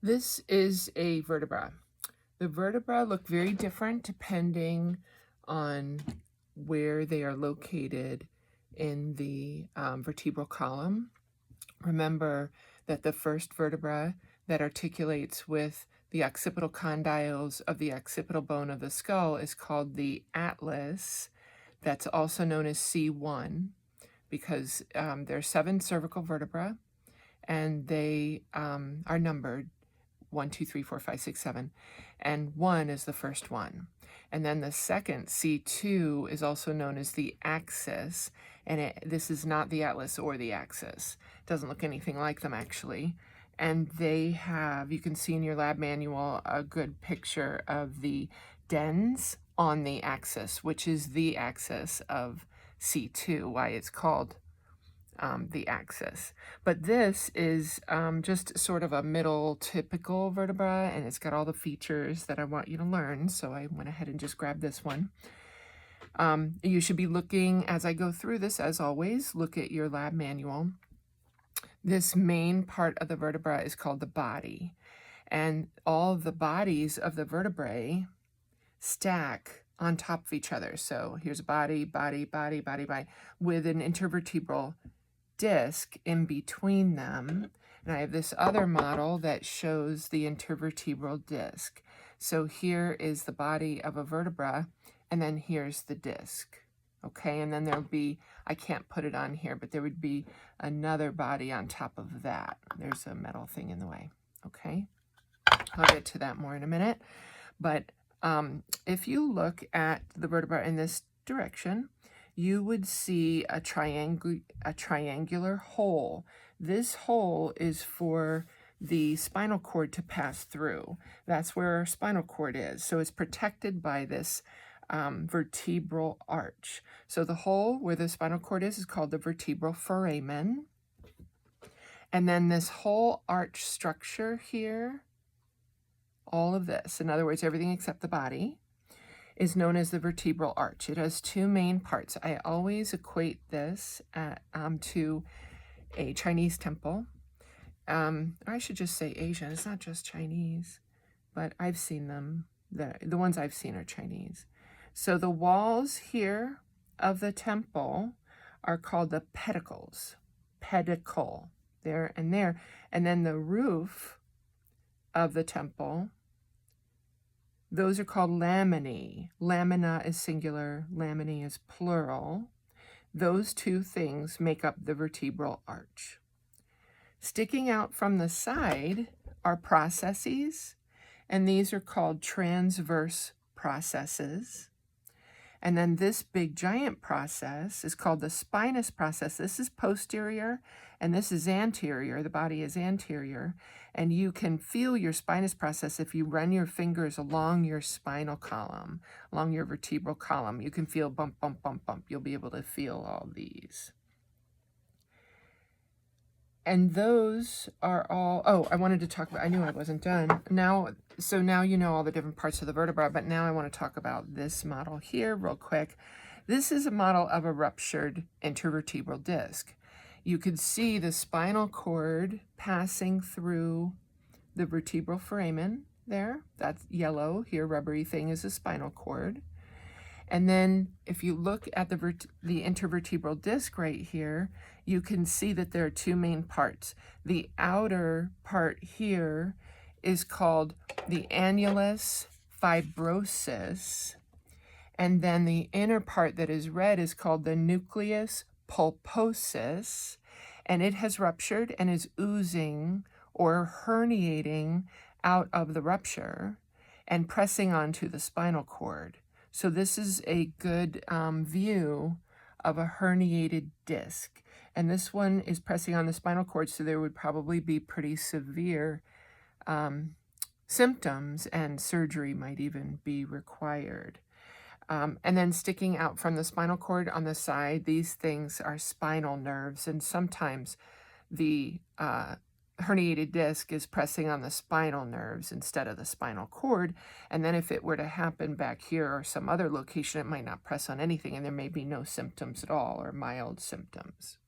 This is a vertebra. The vertebra look very different depending on where they are located in the vertebral column. Remember that the first vertebra that articulates with the occipital condyles of the occipital bone of the skull is called the atlas. That's also known as C1 because there are 7 cervical vertebrae and they are numbered 1, 2, 3, 4, 5, 6, 7, and 1 is the first one. And then the second, C2, is also known as the axis, and this is not the atlas or the axis. It doesn't look anything like them, actually. And they have, you can see in your lab manual, a good picture of the dens on the axis, which is the axis of C2, why it's called the axis. But this is just sort of a middle typical vertebra, and it's got all the features that I want you to learn, so I went ahead and just grabbed this one. You should be looking, as I go through this, as always, look at your lab manual. This main part of the vertebra is called the body, and all the bodies of the vertebrae stack on top of each other. So here's a body, body, body, body, body, with an intervertebral disc in between them. And I have this other model that shows the intervertebral disc. So here is the body of a vertebra, and then here's the disc. Okay, and then there'll be, I can't put it on here, but there would be another body on top of that. There's a metal thing in the way. Okay, I'll get to that more in a minute. But if you look at the vertebra in this direction, you would see a triangular hole. This hole is for the spinal cord to pass through. That's where our spinal cord is. So it's protected by this vertebral arch. So the hole where the spinal cord is called the vertebral foramen. And then this whole arch structure here, all of this, in other words, everything except the body, is known as the vertebral arch. It has 2 main parts. I always equate this to a Chinese temple. I should just say Asian. It's not just Chinese, but I've seen them. The ones I've seen are Chinese. So the walls here of the temple are called the pedicles. Pedicle, there and there. And then the roof of the temple, those are called laminae. Lamina is singular, laminae is plural. Those 2 things make up the vertebral arch. Sticking out from the side are processes, and these are called transverse processes. And then this big giant process is called the spinous process. This is posterior and this is anterior. The body is anterior. And you can feel your spinous process if you run your fingers along your spinal column, along your vertebral column. You can feel bump, bump, bump, bump. You'll be able to feel all these. And those are all, oh, I wanted to talk about, I knew I wasn't done. So now you know all the different parts of the vertebra, but now I want to talk about this model here real quick. This is a model of a ruptured intervertebral disc. You could see the spinal cord passing through the vertebral foramen there. That's yellow. Here, rubbery thing is a spinal cord. And then if you look at the intervertebral disc right here, you can see that there are 2 main parts. The outer part here is called the annulus fibrosus, and then the inner part that is red is called the nucleus pulposus, and it has ruptured and is oozing or herniating out of the rupture and pressing onto the spinal cord. So this is a good view of a herniated disc. And this one is pressing on the spinal cord, so there would probably be pretty severe symptoms, and surgery might even be required. And then sticking out from the spinal cord on the side, these things are spinal nerves, and sometimes the herniated disc is pressing on the spinal nerves instead of the spinal cord. And then if it were to happen back here or some other location, it might not press on anything, and there may be no symptoms at all or mild symptoms.